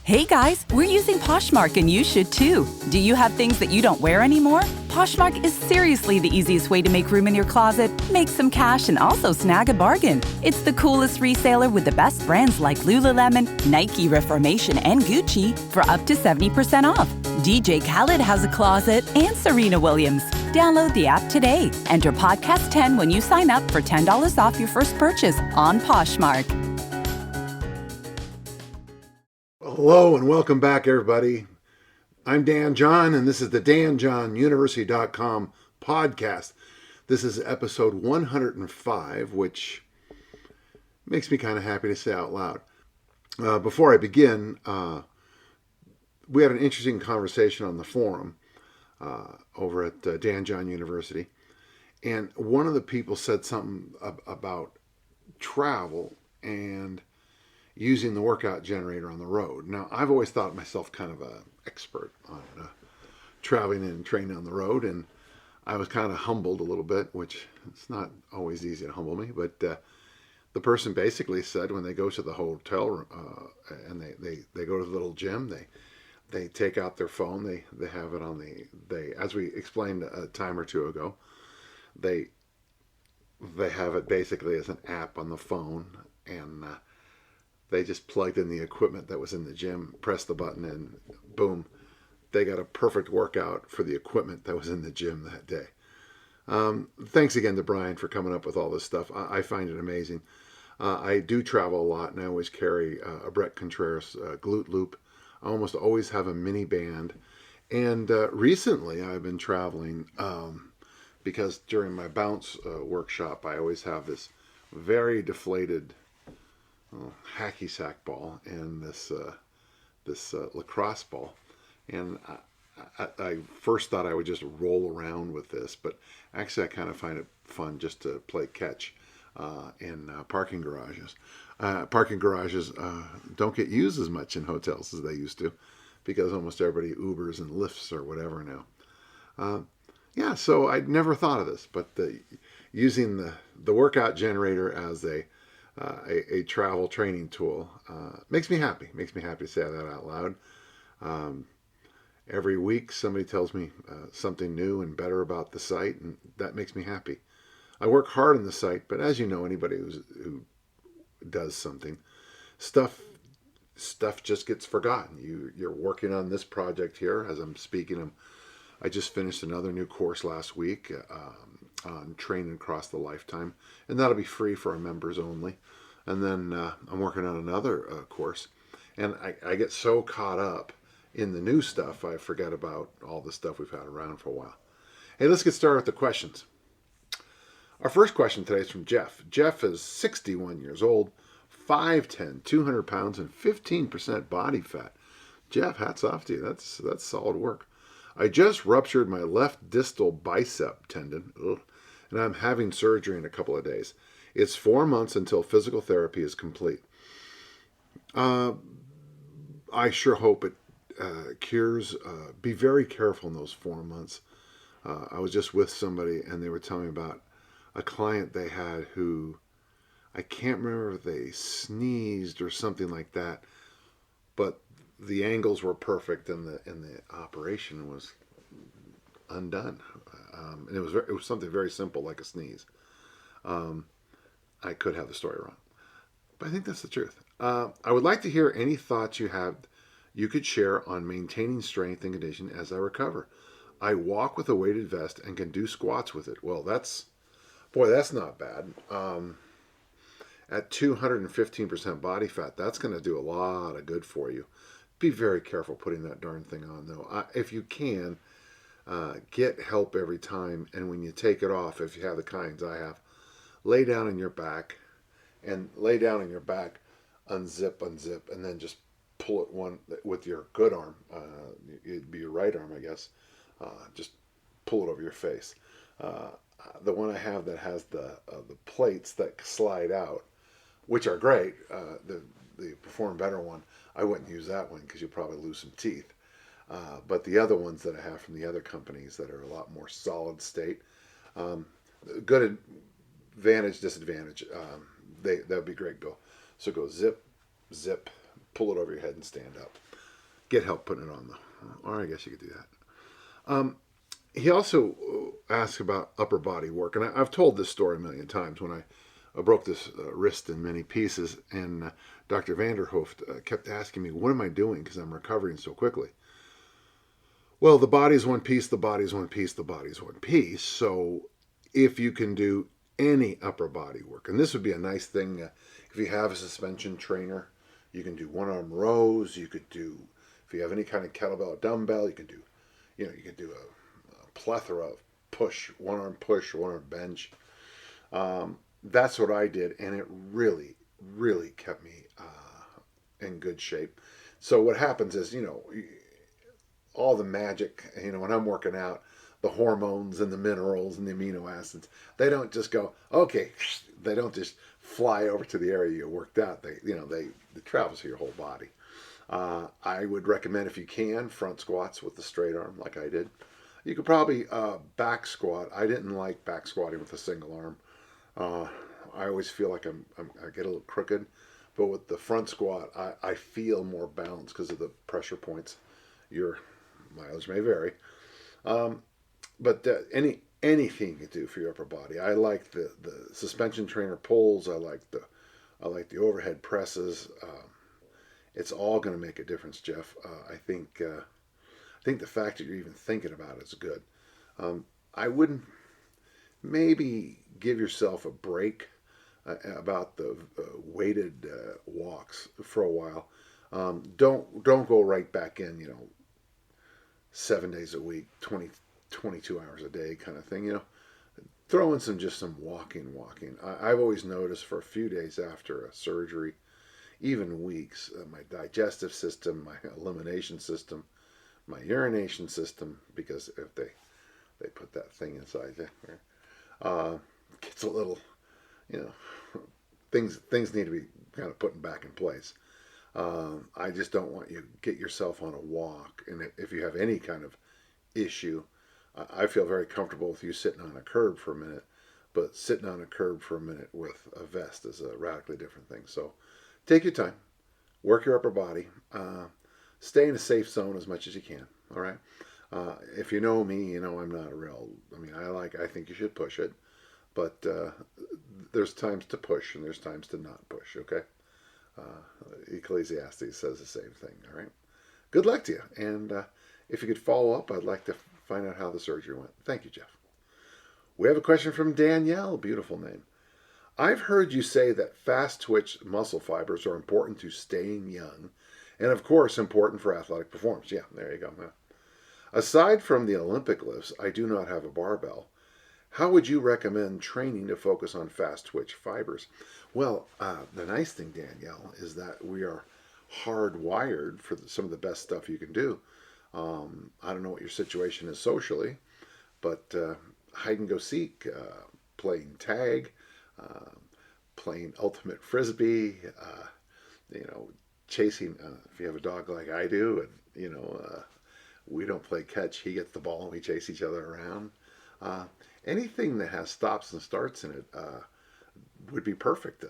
Hey guys, we're using Poshmark and you should too. Do you have things that you don't wear anymore? Poshmark is seriously the easiest way to make room in your closet, make some cash, and also snag a bargain. It's the coolest reseller with the best brands like Lululemon, Nike, Reformation, and Gucci for up to 70% off. DJ Khaled has a closet and Serena Williams. Download the app today. Enter Podcast 10 when you sign up for $10 off your first purchase on Poshmark. Hello and welcome back, everybody. I'm Dan John, and this is the DanJohnUniversity.com podcast. This is episode 105, which makes me kind of happy to say out loud. Before I begin, we had an interesting conversation on the forum over at Dan John University, and one of the people said something about travel and using the workout generator on the road. Now, I've always thought myself kind of an expert on traveling and training on the road, and I was kind of humbled a little bit, which it's not always easy to humble me, but the person basically said when they go to the hotel room and they go to the little gym, they take out their phone, they have it on as we explained a time or two ago, they have it basically as an app on the phone, and they just plugged in the equipment that was in the gym, pressed the button, and boom, they got a perfect workout for the equipment that was in the gym that day. Thanks again to Brian for coming up with all this stuff. I find it amazing. I do travel a lot, and I always carry a Brett Contreras glute loop. I almost always have a mini band. And recently I've been traveling because during my bounce workshop, I always have this very deflated hacky sack ball and this lacrosse ball, and I first thought I would just roll around with this, but actually I kind of find it fun just to play catch in parking garages. Parking garages don't get used as much in hotels as they used to, because almost everybody Ubers and Lyfts or whatever now. So I'd never thought of this, but using the workout generator as a travel training tool makes me happy. Makes me happy to say that out loud. Every week somebody tells me something new and better about the site, and that makes me happy. I work hard on the site, but as you know, anybody who does something, stuff just gets forgotten. You're working on this project here as I'm speaking. I just finished another new course last week on training across the lifetime, and that'll be free for our members only. And then I'm working on another course, and I get so caught up in the new stuff, I forget about all the stuff we've had around for a while. Hey, let's get started with the questions. Our first question today is from Jeff. Jeff is 61 years old, 5'10", 200 pounds, and 15% body fat. Jeff, hats off to you. That's solid work. I just ruptured my left distal bicep tendon, and I'm having surgery in a couple of days. It's 4 months until physical therapy is complete. I sure hope it cures. Be very careful in those 4 months. I was just with somebody, and they were telling me about a client they had who, I can't remember if they sneezed or something like that, but the angles were perfect, and the operation was undone. And it was something very simple, like a sneeze. I could have the story wrong, but I think that's the truth. I would like to hear any thoughts you could share on maintaining strength and condition as I recover. I walk with a weighted vest and can do squats with it. Well, that's not bad. At 215% body fat, that's going to do a lot of good for you. Be very careful putting that darn thing on, though. If you can, get help every time, and when you take it off, if you have the kinds I have, lay down on your back, unzip, and then just pull it one with your good arm. It'd be your right arm, I guess. Just pull it over your face. The one I have that has the plates that slide out, which are great. The Perform Better one, I wouldn't use that one because you'll probably lose some teeth. But the other ones that I have from the other companies that are a lot more solid state, good advantage, disadvantage. That would be great, Bill. So go zip, pull it over your head and stand up. Get help putting it on though, or I guess you could do that. He also asked about upper body work, and I've told this story a million times when I broke this wrist in many pieces, and Dr. Vanderhooft kept asking me, what am I doing, because I'm recovering so quickly. Well, the body's one piece, the body's one piece, the body's one piece. So if you can do any upper body work, and this would be a nice thing if you have a suspension trainer, you can do one-arm rows. You could do, if you have any kind of kettlebell or dumbbell, you could do, you could do a plethora of one-arm push, one-arm bench. That's what I did, and it really, really kept me in good shape. So what happens is, all the magic, when I'm working out, the hormones and the minerals and the amino acids, they don't just go, okay, they don't just fly over to the area you worked out. They travel to your whole body. I would recommend, if you can, front squats with the straight arm like I did. You could probably back squat. I didn't like back squatting with a single arm. I always feel like I get a little crooked, but with the front squat, I feel more balanced because of the pressure points. Your mileage may vary, but anything you can do for your upper body. I like the suspension trainer pulls. I like the overhead presses. It's all going to make a difference, Jeff. I think the fact that you're even thinking about it is good. I wouldn't maybe give yourself a break about the weighted walks for a while. Don't go right back in, 7 days a week, 22 hours a day kind of thing, Throw in some walking. I've always noticed for a few days after a surgery, even weeks, my digestive system, my elimination system, my urination system, because if they put that thing inside there, gets a little, things need to be kind of putting back in place. I just don't want you to get yourself on a walk, and if you have any kind of issue, I feel very comfortable with you sitting on a curb for a minute, but sitting on a curb for a minute with a vest is a radically different thing. So take your time, work your upper body, stay in a safe zone as much as you can. All right. If you know me, I'm not I think you should push it, but there's times to push and there's times to not push. Okay. Ecclesiastes says the same thing. All right. Good luck to you. And if you could follow up, I'd like to find out how the surgery went. Thank you, Jeff. We have a question from Danielle. Beautiful name. I've heard you say that fast twitch muscle fibers are important to staying young, and of course important for athletic performance. Yeah, there you go. Aside from the Olympic lifts, I do not have a barbell. How would you recommend training to focus on fast twitch fibers? Well, the nice thing, Danielle, is that we are hardwired for some of the best stuff you can do. I don't know what your situation is socially, but hide and go seek, playing tag, playing ultimate frisbee, chasing. If you have a dog like I do, and we don't play catch. He gets the ball and we chase each other around. Anything that has stops and starts in it would be perfect.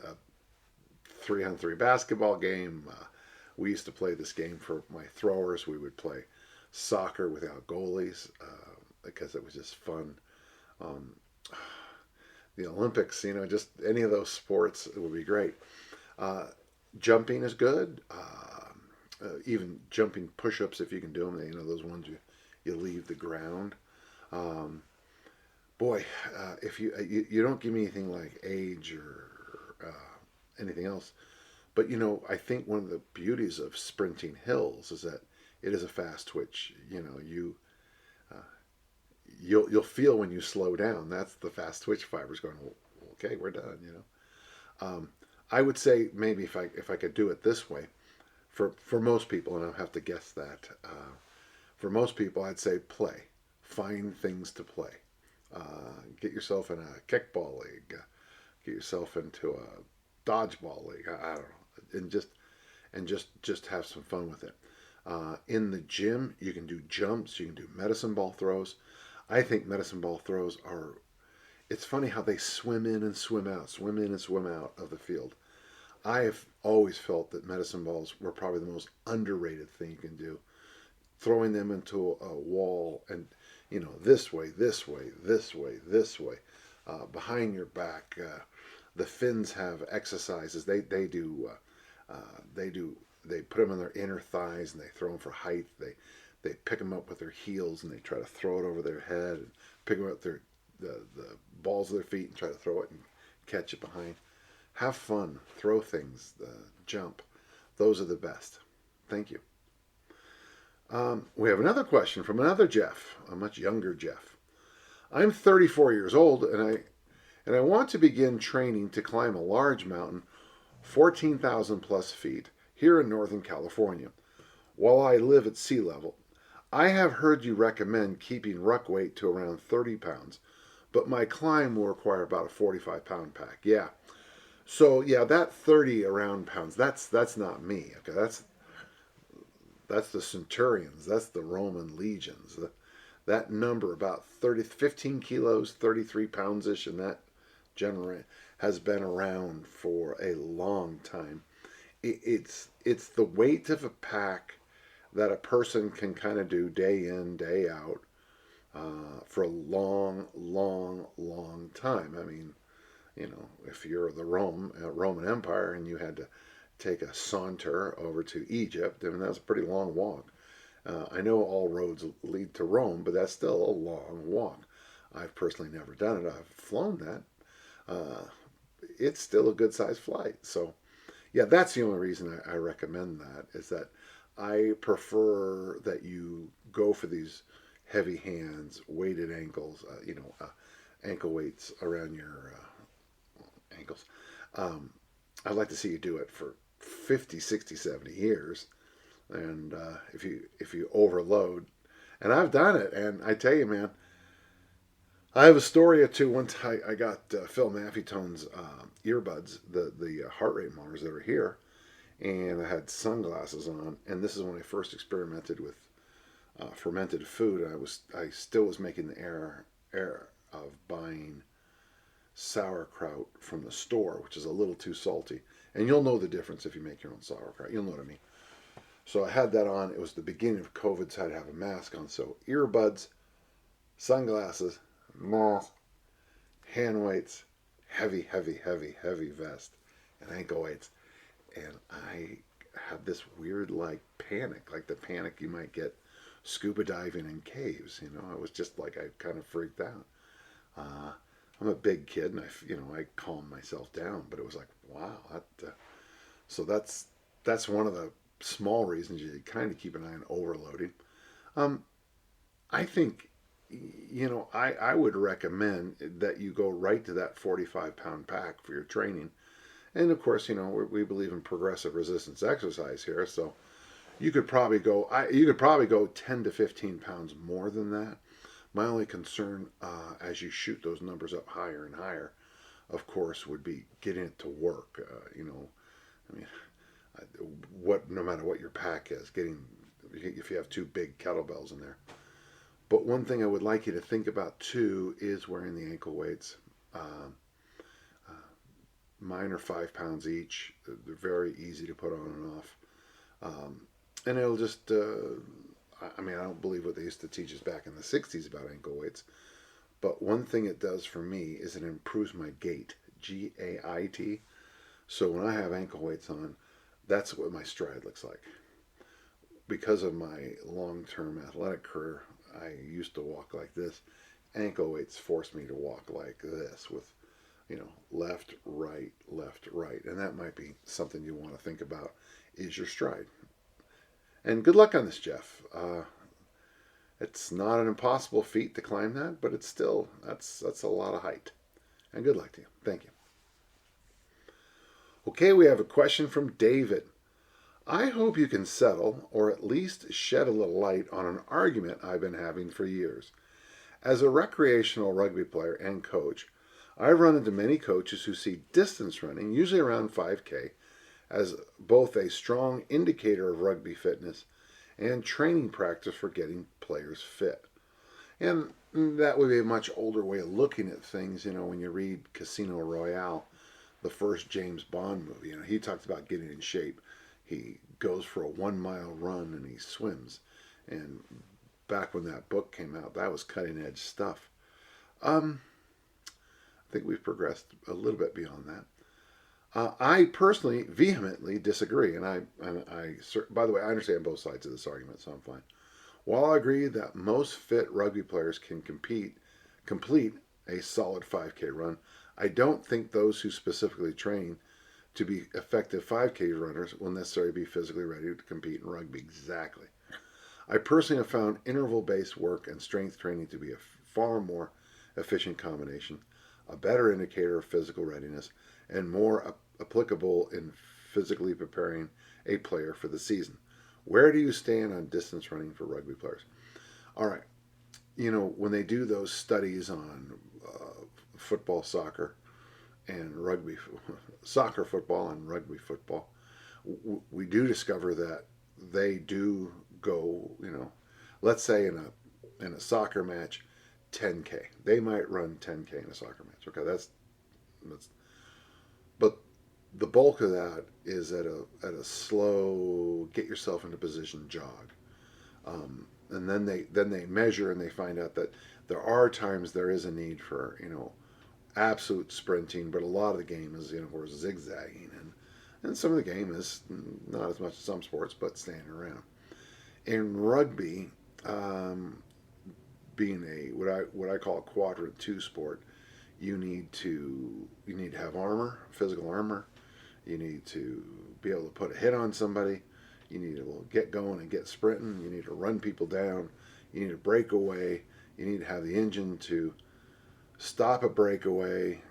3-on-3 basketball game. We used to play this game for my throwers. We would play soccer without goalies because it was just fun. The Olympics, just any of those sports, it would be great. Jumping is good. Even jumping push-ups, if you can do them, those ones you leave the ground. If you don't give me anything like age or anything else, but I think one of the beauties of sprinting hills is that it is a fast twitch. You'll feel when you slow down. That's the fast twitch fibers going, okay, we're done. I would say maybe if I could do it this way, for most people, and I'll have to guess that, for most people, I'd say play. Find things to play. Get yourself in a kickball league. Get yourself into a dodgeball league. I don't know, and just have some fun with it. In the gym, you can do jumps. You can do medicine ball throws. I think medicine ball throws are. It's funny how they swim in and swim out of the field. I have always felt that medicine balls were probably the most underrated thing you can do. Throwing them into a wall and, this way, this way, this way, this way, behind your back. The Finns have exercises. They put them on their inner thighs and they throw them for height. They pick them up with their heels and they try to throw it over their head and pick them up with the balls of their feet and try to throw it and catch it behind. Have fun. Throw things. Jump. Those are the best. Thank you. We have another question from another Jeff, a much younger Jeff. I'm 34 years old and I want to begin training to climb a large mountain, 14,000 plus feet, here in Northern California, while I live at sea level. I have heard you recommend keeping ruck weight to around 30 pounds, but my climb will require about a 45-pound pack. Yeah. So yeah, that 30 around pounds, that's not me. Okay, that's the centurions, that's the Roman legions. That number, about 15 kilos, 33 pounds-ish, and that generally has been around for a long time. It's the weight of a pack that a person can kind of do day in, day out for a long, long, long time. I mean, if you're the Roman Empire and you had to take a saunter over to Egypt, I mean, that's a pretty long walk. I know all roads lead to Rome, but that's still a long walk. I've personally never done it. I've flown that. It's still a good-sized flight. So, yeah, that's the only reason I recommend that, is that I prefer that you go for these heavy hands, weighted ankles, ankle weights around your ankles. I'd like to see you do it for 50, 60, 70 years. And if you overload, and I've done it, and I tell you, man, I have a story or two. Once I got Phil Maffetone's earbuds, the heart rate monitors that are here, and I had sunglasses on, and this is when I first experimented with fermented food. And I still was making the error of buying sauerkraut from the store, which is a little too salty. And you'll know the difference if you make your own sauerkraut. You'll know what I mean. So I had that on. It was the beginning of COVID, so I had to have a mask on. So earbuds, sunglasses, mask, hand weights, heavy, heavy, heavy, heavy vest, and ankle weights. And I had this weird, panic, like the panic you might get scuba diving in caves. I was just I kind of freaked out. I'm a big kid, and I calmed myself down. But it was like, wow. So that's one of the small reasons you kind of keep an eye on overloading. I think, I would recommend that you go right to that 45-pound pack for your training. And of course, we believe in progressive resistance exercise here, so you could probably go 10 to 15 pounds more than that. My only concern as you shoot those numbers up higher and higher, of course, would be getting it to work. No matter what your pack is, if you have two big kettlebells in there. But one thing I would like you to think about too is wearing the ankle weights. Mine are 5 pounds each. They're very easy to put on and off. And it'll just, I don't believe what they used to teach us back in the 60s about ankle weights. But one thing it does for me is it improves my gait, G-A-I-T. So when I have ankle weights on, that's what my stride looks like. Because of my long-term athletic career, I used to walk like this. Ankle weights forced me to walk like this with, left, right, left, right. And that might be something you want to think about, is your stride. And good luck on this, Jeff. It's not an impossible feat to climb that, but it's still, that's a lot of height. And good luck to you. Thank you. Okay, we have a question from David. I hope you can settle, or at least shed a little light on an argument I've been having for years. As a recreational rugby player and coach, I've run into many coaches who see distance running, usually around 5K, as both a strong indicator of rugby fitness and training practice for getting players fit. And that would be a much older way of looking at things. When you read Casino Royale, the first James Bond movie. You know, he talks about getting in shape. He goes for a 1 mile run and he swims. And back when that book came out, that was cutting edge stuff. I think we've progressed a little bit beyond that. I personally vehemently disagree, and by the way, I understand both sides of this argument, so I'm fine. While I agree that most fit rugby players can complete a solid 5K run, I don't think those who specifically train to be effective 5K runners will necessarily be physically ready to compete in rugby. Exactly. I personally have found interval-based work and strength training to be a far more efficient combination, a better indicator of physical readiness, and more applicable in physically preparing a player for the season. Where do you stand on distance running for rugby players? All right. You know, when they do those studies on football, soccer, and rugby, soccer, football, and rugby football, we do discover that they do go, you know, let's say in a soccer match, 10K. They might run 10K in a soccer match. Okay, that's but the bulk of that is at a slow, get yourself into position jog. And then they measure and they find out that there are times there is a need for, you know, absolute sprinting, but a lot of the game is, you know, we're zigzagging, and some of the game is not as much as some sports, but standing around. In rugby, being what I call a quadrant 2 sport, you need to have armor, physical armor. You need to be able to put a hit on somebody. You need to get going and get sprinting. You need to run people down. You need to break away. You need to have the engine to stop a breakaway,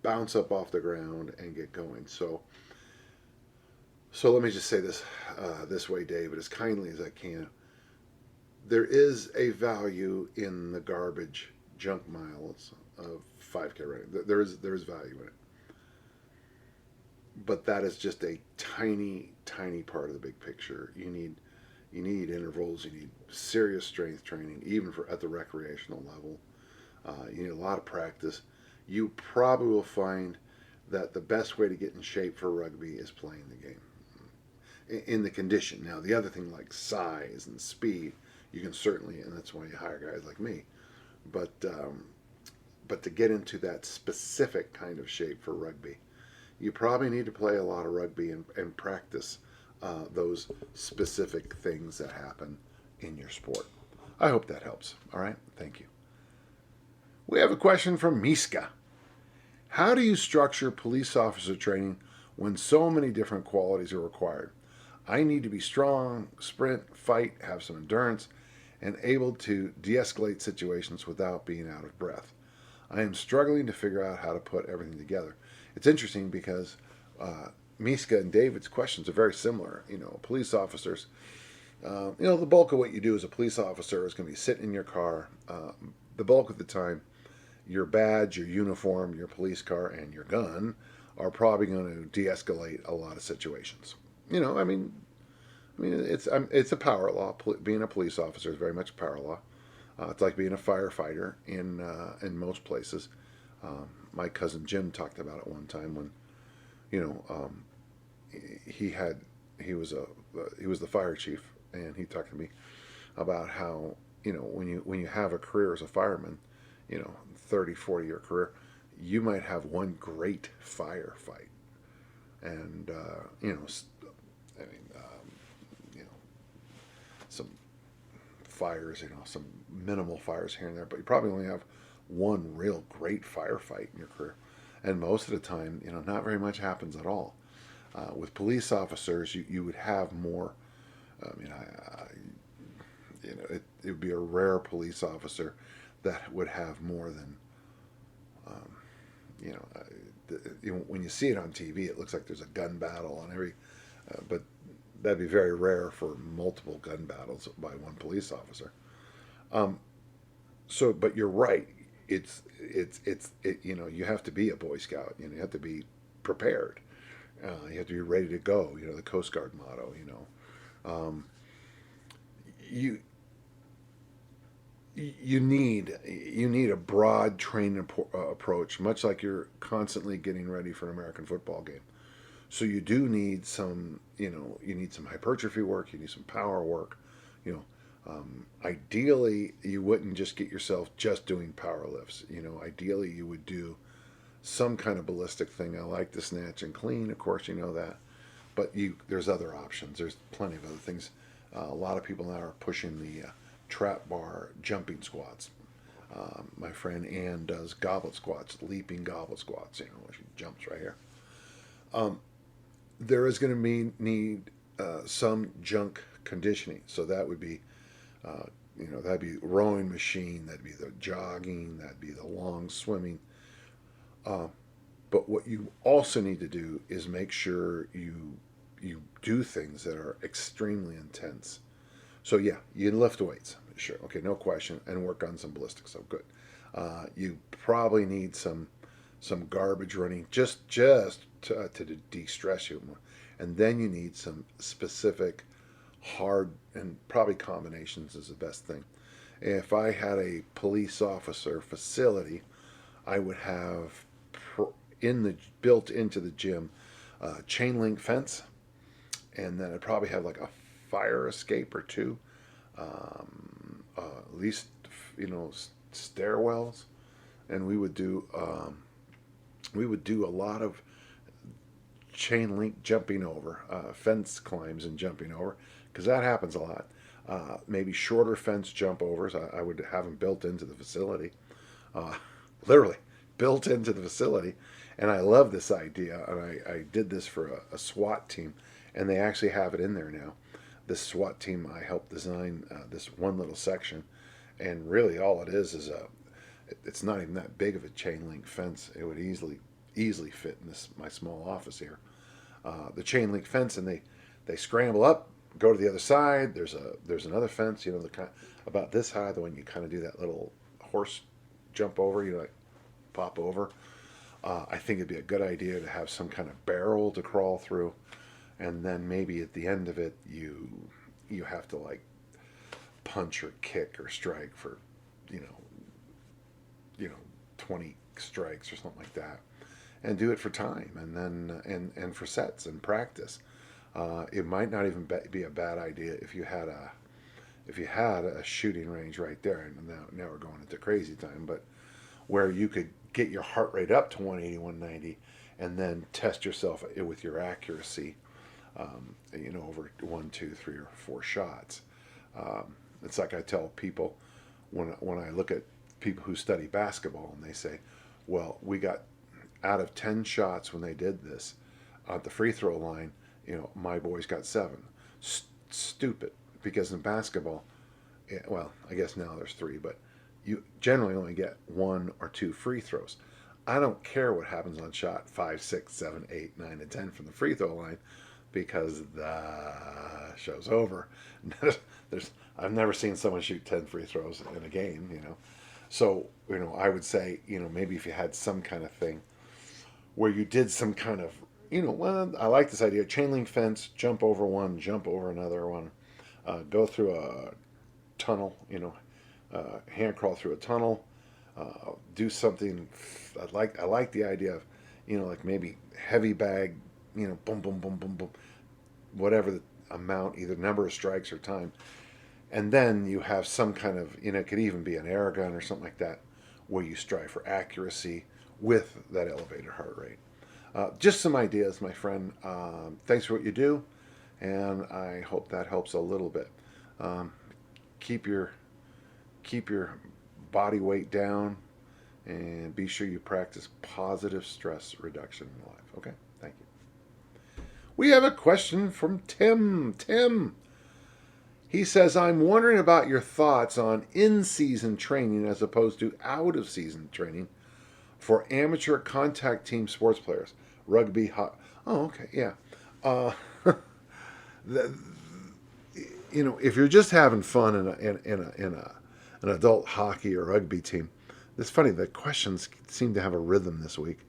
bounce up off the ground, and get going. So let me just say this way, David, as kindly as I can. There is a value in the garbage junk miles of 5K running. There is value in it. But that is just a tiny, tiny part of the big picture. You need intervals. You need serious strength training, even at the recreational level. You need a lot of practice. You probably will find that the best way to get in shape for rugby is playing the game in the condition. Now, the other thing like size and speed, you can certainly, and that's why you hire guys like me. But to get into that specific kind of shape for rugby, you probably need to play a lot of rugby and practice those specific things that happen in your sport. I hope that helps. All right, thank you. We have a question from Miska. How do you structure police officer training when so many different qualities are required? I need to be strong, sprint, fight, have some endurance, and able to de-escalate situations without being out of breath. I am struggling to figure out how to put everything together. It's interesting because Miska and David's questions are very similar. You know, police officers, the bulk of what you do as a police officer is going to be sitting in your car. The bulk of the time, your badge, your uniform, your police car, and your gun are probably going to de-escalate a lot of situations. You know, I mean, it's a power law. Being a police officer is very much a power law. It's like being a firefighter in most places. My cousin Jim talked about it one time when, he was the fire chief, and he talked to me about how, when you have a career as a fireman, 30, 40-year career, you might have one great firefight, and some fires, some minimal fires here and there, but you probably only have one real great firefight in your career. And most of the time, not very much happens at all. With police officers, you would have more. It would be a rare police officer that would have more than, when you see it on TV, it looks like there's a gun battle on every, but that'd be very rare for multiple gun battles by one police officer. But you're right. It's you have to be a Boy Scout. You have to be prepared. You have to be ready to go. The Coast Guard motto. you need a broad training approach, much like you're constantly getting ready for an American football game. So you do need some, you need some hypertrophy work, you need some power work. Ideally, you wouldn't just get yourself just doing power lifts. Ideally, you would do some kind of ballistic thing. I like the snatch and clean, of course, you know that. But there's other options. There's plenty of other things. A lot of people now are pushing the trap bar jumping squats. My friend Ann does goblet squats, leaping goblet squats. She jumps right here. There is going to need some junk conditioning. So that would be, that'd be rowing machine, that'd be the jogging, that'd be the long swimming. But what you also need to do is make sure you do things that are extremely intense. So yeah, you lift weights, sure, okay, no question, and work on some ballistics. So good. You probably need some garbage running just to de-stress you more, and then you need some specific hard, and probably combinations is the best thing. If I had a police officer facility, I would have built into the gym chain link fence, and then I'd probably have like a fire escape or two, at least stairwells, and we would do a lot of chain link jumping over, fence climbs and jumping over, because that happens a lot. Maybe shorter fence jump overs. I would have them built into the facility, literally built into the facility. And I love this idea, and I did this for a SWAT team, and they actually have it in there now. This SWAT team, I helped design this one little section, and really all it is it's not even that big of a chain link fence. It would easily fit in my small office here. The chain link fence, and they scramble up, go to the other side. There's another fence, the kind about this high, the one you kind of do that little horse jump over, like pop over. I think it'd be a good idea to have some kind of barrel to crawl through, and then maybe at the end of it, you have to like punch or kick or strike for 20 strikes or something like that, and do it for time, and then and for sets and practice. It might not even be a bad idea if you had a shooting range right there. And now we're going into crazy time, but where you could get your heart rate up to 180, 190, and then test yourself with your accuracy, over 1, 2, 3, or 4 shots. It's like I tell people when I look at people who study basketball, and they say, well, we got out of 10 shots when they did this at the free throw line, my boys got 7. Stupid, because in basketball, well, I guess now there's 3, but you generally only get 1 or 2 free throws. I don't care what happens on shot 5, 6, 7, 8, 9, and 10 from the free throw line, because the show's over. I've never seen someone shoot 10 free throws in a game, So, I would say, maybe if you had some kind of thing where you did some kind of, I like this idea, chain link fence, jump over one, jump over another one, go through a tunnel, hand crawl through a tunnel, do something. I like the idea of, like maybe heavy bag, boom, boom, boom, boom, boom, whatever the amount, either number of strikes or time. And then you have some kind of, it could even be an air gun or something like that, where you strive for accuracy with that elevated heart rate. Just some ideas, my friend. Thanks for what you do, and I hope that helps a little bit. Keep your body weight down, and be sure you practice positive stress reduction in your life. Okay, thank you. We have a question from Tim. He says, I'm wondering about your thoughts on in-season training as opposed to out-of-season training for amateur contact team sports players, rugby, okay, yeah. If you're just having fun in an adult hockey or rugby team, it's funny, the questions seem to have a rhythm this week.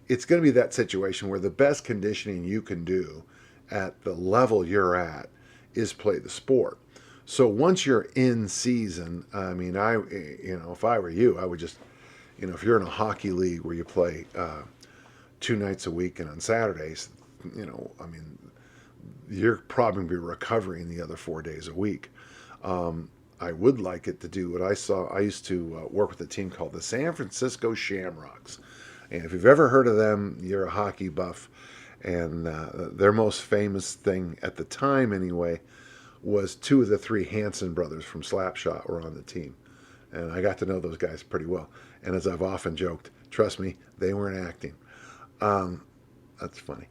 It's going to be that situation where the best conditioning you can do at the level you're at is play the sport. So once you're in season, I mean, if I were you, I would just, if you're in a hockey league where you play 2 nights a week and on Saturdays, I mean, you're probably going to be recovering the other 4 days a week. I would like it to do what I saw. I used to work with a team called the San Francisco Shamrocks. And if you've ever heard of them, you're a hockey buff. And their most famous thing at the time, anyway, was 2 of the 3 Hanson brothers from Slapshot were on the team. And I got to know those guys pretty well. And as I've often joked, trust me, they weren't acting. That's funny.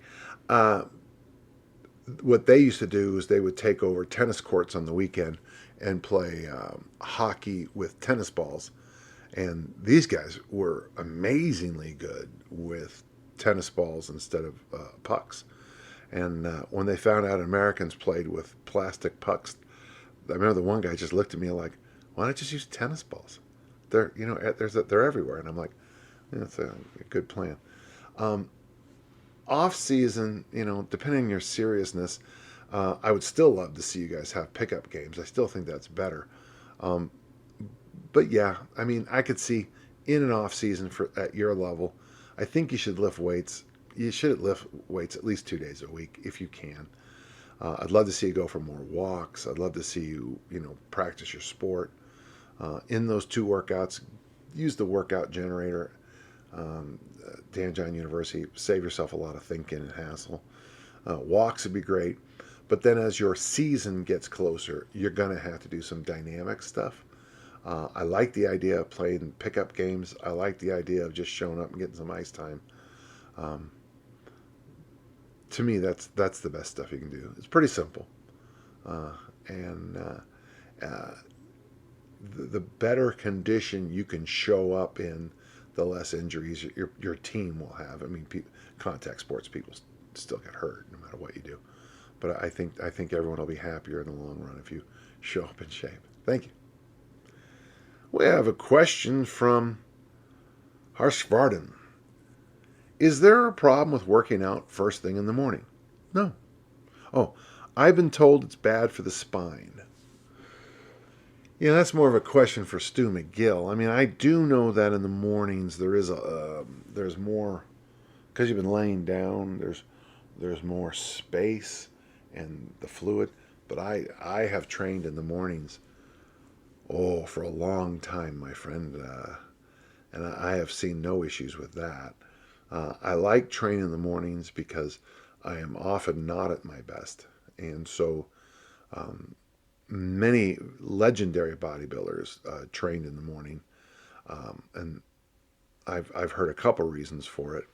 What they used to do is they would take over tennis courts on the weekend and play hockey with tennis balls. And these guys were amazingly good with tennis balls instead of pucks. And when they found out Americans played with plastic pucks, I remember the one guy just looked at me like, "Why not just use tennis balls? They're they're everywhere." And I'm like, "That's a good plan." Off season, depending on your seriousness, I would still love to see you guys have pickup games. I still think that's better. But yeah, I mean, I could see in an off season at your level, I think you should lift weights. You should lift weights at least 2 days a week if you can. I'd love to see you go for more walks. I'd love to see you, practice your sport. In those 2 workouts, use the workout generator. Dan John University, save yourself a lot of thinking and hassle. Walks would be great. But then as your season gets closer, you're going to have to do some dynamic stuff. I like the idea of playing pickup games. I like the idea of just showing up and getting some ice time. To me, that's the best stuff you can do. It's pretty simple. The better condition you can show up in, the less injuries your team will have. I mean, contact sports people still get hurt no matter what you do. But I think everyone will be happier in the long run if you show up in shape. Thank you. We have a question from Harshvardhan. Is there a problem with working out first thing in the morning? No. Oh, I've been told it's bad for the spine. Yeah, that's more of a question for Stu McGill. I mean, I do know that in the mornings there's more, because you've been laying down, there's more space and the fluid. But I have trained in the mornings, for a long time, my friend, and I have seen no issues with that. I like training in the mornings because I am often not at my best. And so many legendary bodybuilders trained in the morning. And I've heard a couple reasons for it.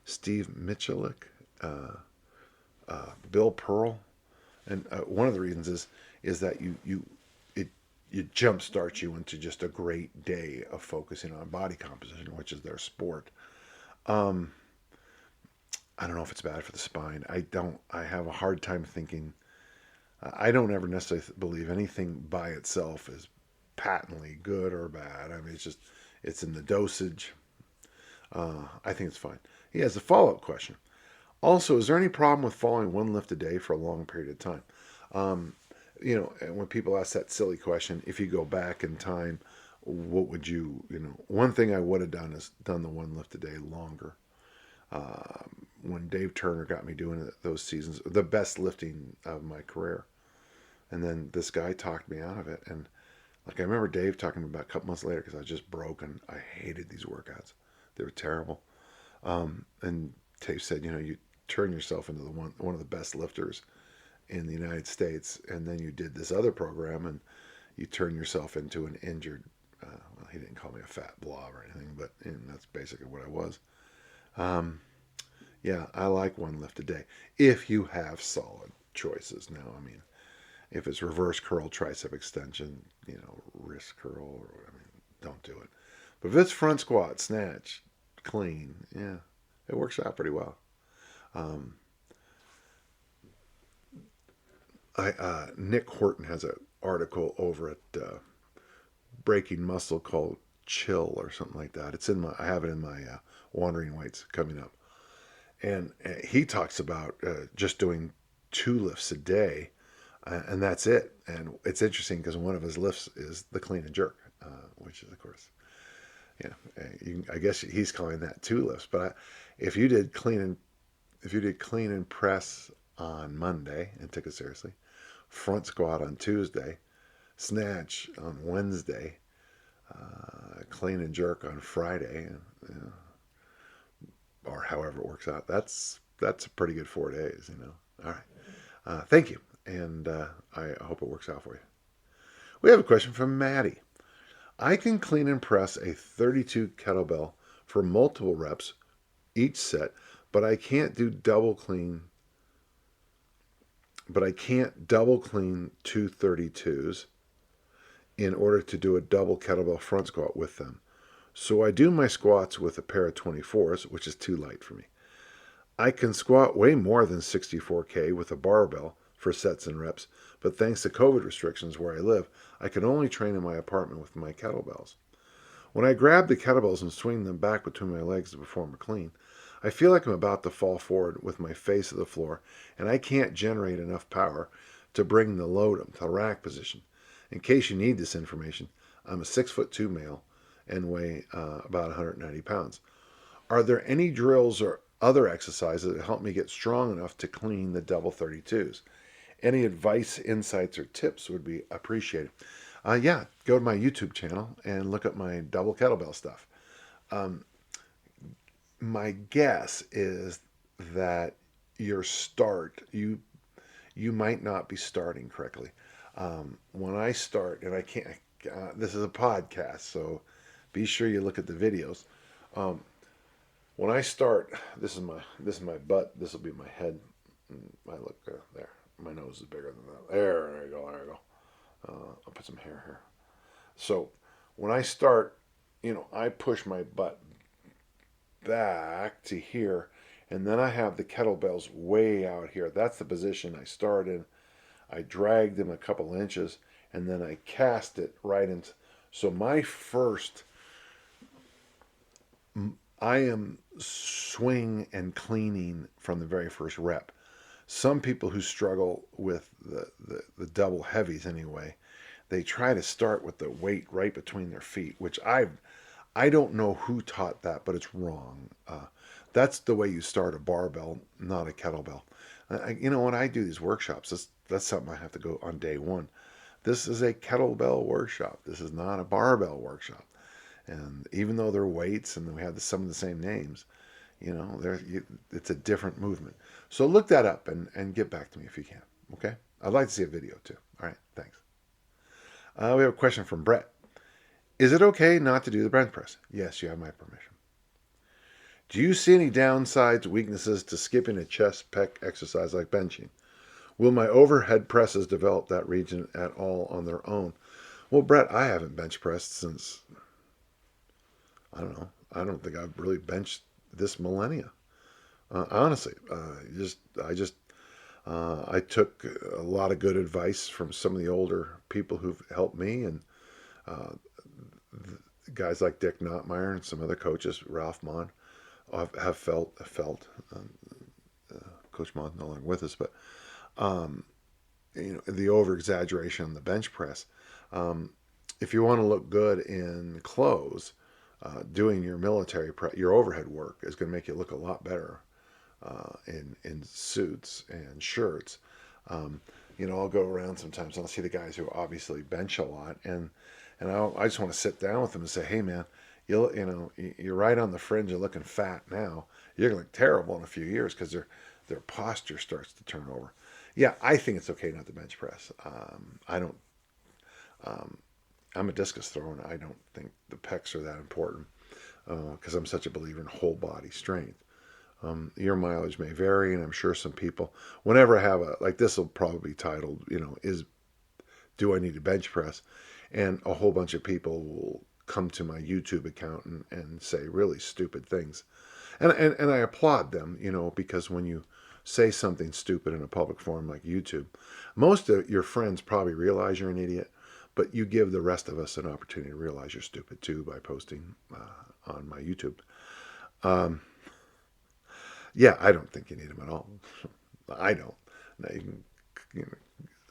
Steve Michalik, Bill Pearl. And one of the reasons is that it jumpstarts you into just a great day of focusing on body composition, which is their sport. I don't know if it's bad for the spine. I have a hard time thinking. I don't ever necessarily believe anything by itself is patently good or bad. I mean, it's in the dosage. I think it's fine. He has a follow-up question. Also, is there any problem with following one lift a day for a long period of time? And when people ask that silly question, if you go back in time, what would one thing I would have done is done the one lift a day longer. When Dave Turner got me doing it those seasons, the best lifting of my career. And then this guy talked me out of it. And I remember Dave talking to me about a couple months later because I was just broken. I hated these workouts. They were terrible. And Dave said, you turn yourself into one of the best lifters in the United States, and then you did this other program and you turn yourself into an injured, he didn't call me a fat blob or anything, but that's basically what I was. Yeah, I like one lift a day if you have solid choices. Now, I mean, if it's reverse curl, tricep extension, wrist curl, don't do it. But if it's front squat, snatch, clean, yeah, it works out pretty well. Nick Horton has an article over at Breaking Muscle called Chill or something like that. I have it in my Wandering Weights coming up. And he talks about just doing 2 lifts a day And that's it. And it's interesting because one of his lifts is the clean and jerk, which is, of course, I guess he's calling that two lifts. But if you did clean and press on Monday and took it seriously, front squat on Tuesday, snatch on Wednesday, clean and jerk on Friday, or however it works out, that's a pretty good 4 days. All right. Thank you, and I hope it works out for you. We have a question from Maddie. I can clean and press a 32 kettlebell for multiple reps each set, but I can't double clean two 32s in order to do a double kettlebell front squat with them. So I do my squats with a pair of 24s, which is too light for me. I can squat way more than 64K with a barbell for sets and reps, but thanks to COVID restrictions where I live, I can only train in my apartment with my kettlebells. When I grab the kettlebells and swing them back between my legs to perform a clean, I feel like I'm about to fall forward with my face to the floor, and I can't generate enough power to bring the load up to the rack position. In case you need this information, I'm a 6'2" male and weigh about 190 pounds. Are there any drills or other exercises that help me get strong enough to clean the double 32s? Any advice, insights, or tips would be appreciated. Go to my YouTube channel and look up my double kettlebell stuff. My guess is that you might not be starting correctly. When I start, and I can't, this is a podcast, so be sure you look at the videos. When I start, this is my butt. This will be my head. I look there. My nose is bigger than that. There you go. I'll put some hair here. So when I start, I push my butt back to here, and then I have the kettlebells way out here. That's the position I start in. I drag them a couple inches, and then I cast it right into. So I am swing and cleaning from the very first rep. Some people who struggle with the double heavies anyway, they try to start with the weight right between their feet, which I don't know who taught that, but it's wrong. That's the way you start a barbell, not a kettlebell. When I do these workshops, that's something I have to go on day one. This is a kettlebell workshop. This is not a barbell workshop. And even though they're weights and we have some of the same names, it's a different movement. So look that up and get back to me if you can. Okay? I'd like to see a video too. All right. Thanks. We have a question from Brett. Is it okay not to do the bench press? Yes, you have my permission. Do you see any downsides, weaknesses to skipping a chest pec exercise like benching? Will my overhead presses develop that region at all on their own? Well, Brett, I haven't bench pressed since, I don't know. I don't think I've really benched this millennia. Honestly, I took a lot of good advice from some of the older people who've helped me, and guys like Dick Nottmeyer and some other coaches, Ralph Mon, have felt. Coach Mon's no longer with us, but the over exaggeration on the bench press. If you want to look good in clothes, doing your military your overhead work is going to make you look a lot better in suits and shirts. I'll go around sometimes and I'll see the guys who obviously bench a lot, and I just want to sit down with them and say, hey man, you're right on the fringe of looking fat now. You're going to look terrible in a few years because their posture starts to turn over. Yeah, I think it's okay not to bench press. I'm a discus thrower, and I don't think the pecs are that important because I'm such a believer in whole body strength. Your mileage may vary, and I'm sure some people, whenever I have this will probably be titled, do I need to bench press? And a whole bunch of people will come to my YouTube account and say really stupid things. And I applaud them, because when you say something stupid in a public forum like YouTube, most of your friends probably realize you're an idiot, but you give the rest of us an opportunity to realize you're stupid too by posting on my YouTube. I don't think you need them at all. I don't. Now you can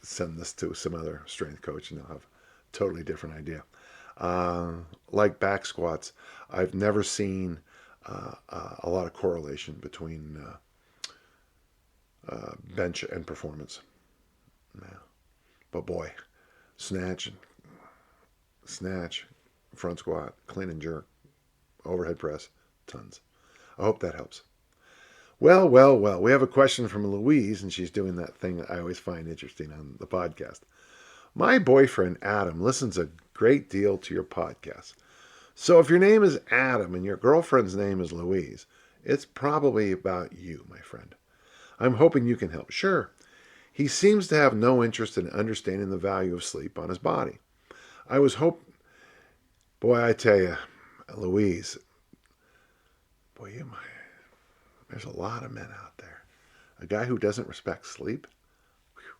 send this to some other strength coach and they'll have a totally different idea. Like back squats, I've never seen a lot of correlation between bench and performance. Yeah. But boy, snatch, front squat, clean and jerk, overhead press, tons. I hope that helps. Well. We have a question from Louise, and she's doing that thing that I always find interesting on the podcast. My boyfriend, Adam, listens a great deal to your podcast. So if your name is Adam and your girlfriend's name is Louise, it's probably about you, my friend. I'm hoping you can help. Sure. He seems to have no interest in understanding the value of sleep on his body. I was hoping... Boy, I tell you, Louise, there's a lot of men out there. A guy who doesn't respect sleep? Whew.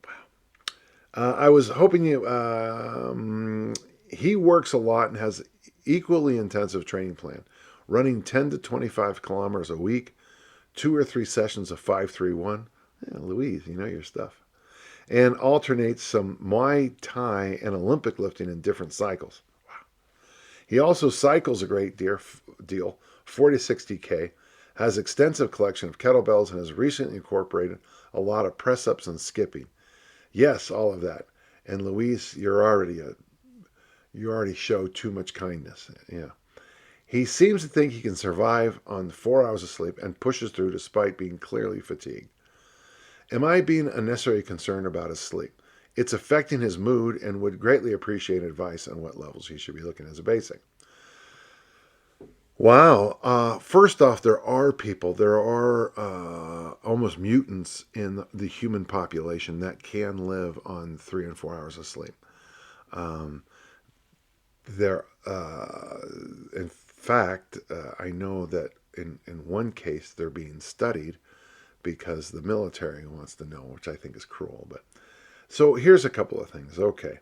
Wow. I was hoping you... he works a lot and has equally intensive training plan, running 10 to 25 kilometers a week, 2 or 3 sessions of 5-3-1. Yeah, Louise, you know your stuff. And alternates some Muay Thai and Olympic lifting in different cycles. Wow. He also cycles a great deal, 40 to 60K, has extensive collection of kettlebells, and has recently incorporated a lot of press-ups and skipping. Yes, all of that. And Louise, you already show too much kindness. Yeah. He seems to think he can survive on 4 hours of sleep and pushes through despite being clearly fatigued. Am I being unnecessarily concerned about his sleep? It's affecting his mood and would greatly appreciate advice on what levels he should be looking as a basic. Wow. First off, there are almost mutants in the human population that can live on 3 and 4 hours of sleep. In fact, I know that in one case they're being studied because the military wants to know, which I think is cruel. But so here's a couple of things. Okay,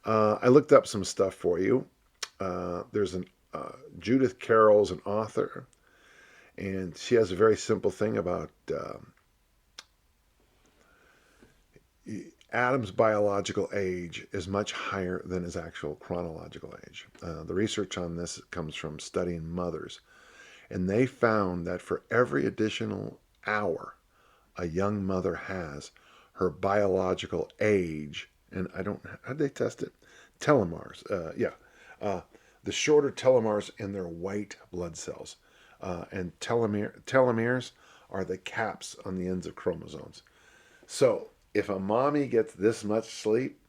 I looked up some stuff for you. There's Judith Carroll's an author, and she has a very simple thing about Adam's biological age is much higher than his actual chronological age. The research on this comes from studying mothers, and they found that for every additional hour a young mother has, her biological age, and how'd they test it? Telomeres, the shorter telomeres in their white blood cells, and telomeres are the caps on the ends of chromosomes. So if a mommy gets this much sleep,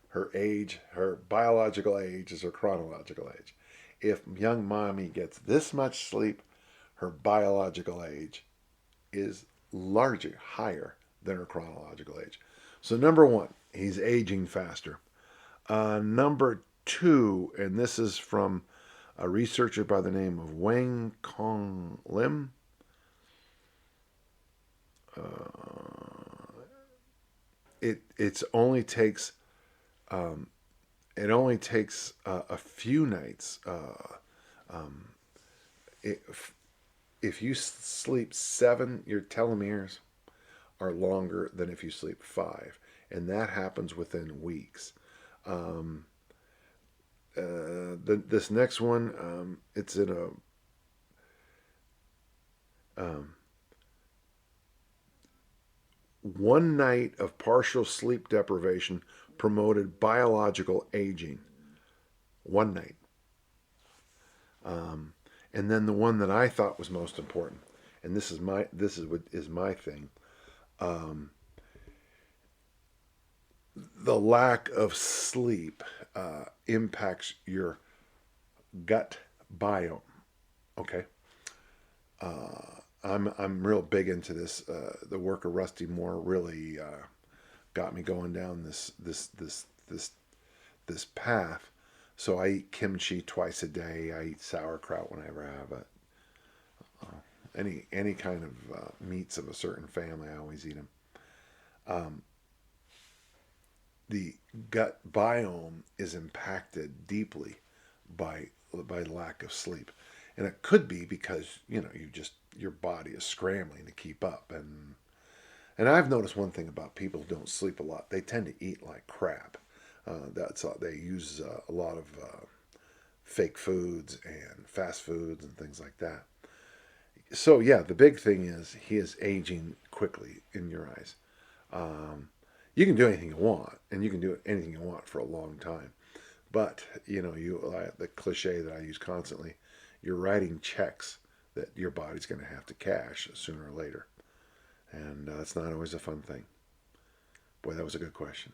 her biological age is her chronological age. If young mommy gets this much sleep, her biological age is higher than her chronological age. So number one, he's aging faster. Number two, and this is from a researcher by the name of Wang Kong Lim. It only takes a few nights. If you sleep 7, your telomeres are longer than if you sleep 5, and that happens within weeks. This next one, it's in a one night of partial sleep deprivation promoted biological aging. One night. And then the one that I thought was most important, and this is my thing. The lack of sleep impacts your gut biome. Okay. I'm real big into this. The work of Rusty Moore really got me going down this path. So I eat kimchi twice a day. I eat sauerkraut whenever I have it. Any kind of meats of a certain family, I always eat them. The gut biome is impacted deeply by lack of sleep, and it could be because your body is scrambling to keep up, And I've noticed one thing about people who don't sleep a lot. They tend to eat like crap. They use a lot of fake foods and fast foods and things like that. So yeah, the big thing is he is aging quickly in your eyes. You can do anything you want, and you can do anything you want for a long time. But, the cliche that I use constantly, you're writing checks that your body's going to have to cash sooner or later. And that's not always a fun thing. Boy, that was a good question.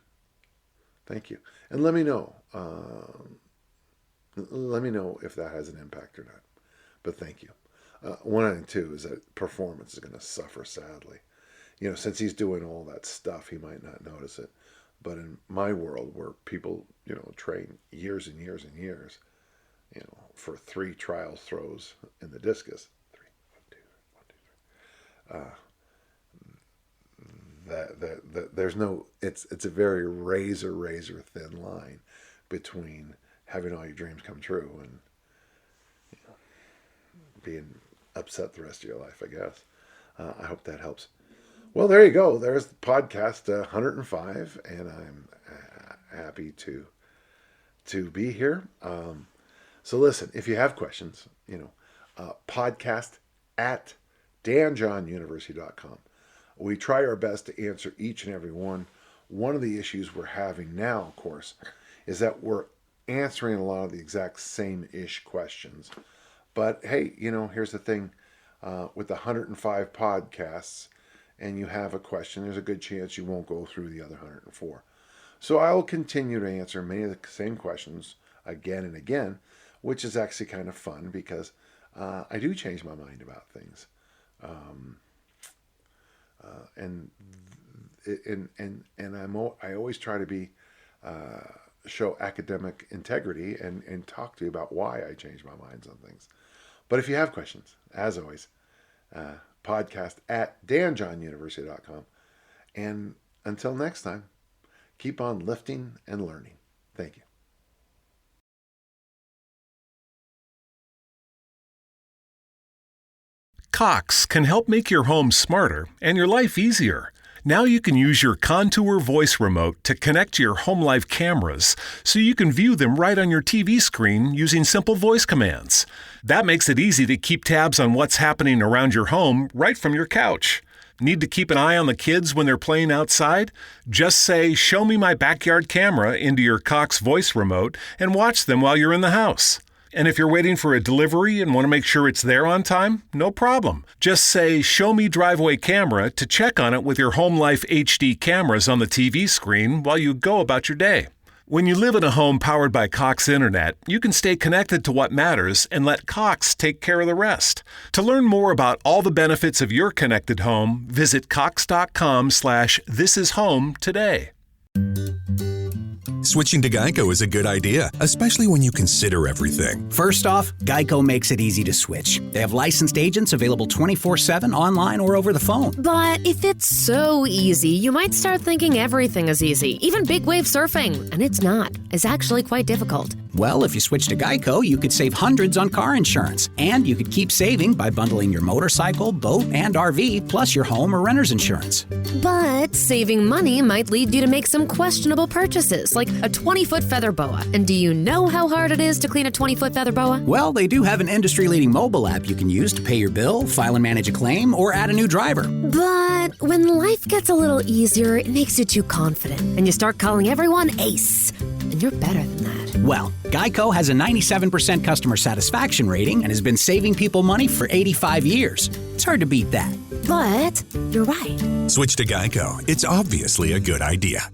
Thank you. And let me know. Let me know if that has an impact or not. But thank you. One thing, too, is that performance is going to suffer sadly. Since he's doing all that stuff, he might not notice it. But in my world, where people, train years and years and years, for 3 trial throws in the discus, 3, 1, 2, 3, there's no, it's a very razor thin line between having all your dreams come true and being upset the rest of your life, I guess. I hope that helps. Well, there you go. There's the podcast 105, and I'm happy to be here. So listen, if you have questions, podcast at danjohnuniversity.com. We try our best to answer each and every one. One of the issues we're having now, of course, is that we're answering a lot of the exact same-ish questions. But hey, here's the thing. With the 105 podcasts, and you have a question, there's a good chance you won't go through the other 104. So I will continue to answer many of the same questions again and again, which is actually kind of fun because I do change my mind about things. I always try to show academic integrity and talk to you about why I change my minds on things. But if you have questions, as always, podcast at danjohnuniversity.com. And until next time, keep on lifting and learning. Thank you. Cox can help make your home smarter and your life easier. Now you can use your Contour voice remote to connect to your home life cameras so you can view them right on your TV screen using simple voice commands. That makes it easy to keep tabs on what's happening around your home right from your couch. Need to keep an eye on the kids when they're playing outside? Just say, "Show me my backyard camera" into your Cox voice remote and watch them while you're in the house. And if you're waiting for a delivery and want to make sure it's there on time, no problem. Just say, "Show me driveway camera" to check on it with your Home Life HD cameras on the TV screen while you go about your day. When you live in a home powered by Cox Internet, you can stay connected to what matters and let Cox take care of the rest. To learn more about all the benefits of your connected home, visit cox.com/thisishome today. Switching to Geico is a good idea, especially when you consider everything. First off, Geico makes it easy to switch. They have licensed agents available 24/7 online or over the phone. But if it's so easy, you might start thinking everything is easy, even big wave surfing. And it's not. It's actually quite difficult. Well, if you switch to Geico, you could save hundreds on car insurance. And you could keep saving by bundling your motorcycle, boat, and RV, plus your home or renter's insurance. But saving money might lead you to make some questionable purchases, like a 20-foot feather boa. And do you know how hard it is to clean a 20-foot feather boa? Well, they do have an industry-leading mobile app you can use to pay your bill, file and manage a claim, or add a new driver. But when life gets a little easier, it makes you too confident. And you start calling everyone Ace. And you're better than that. Well, Geico has a 97% customer satisfaction rating and has been saving people money for 85 years. It's hard to beat that. But you're right. Switch to Geico. It's obviously a good idea.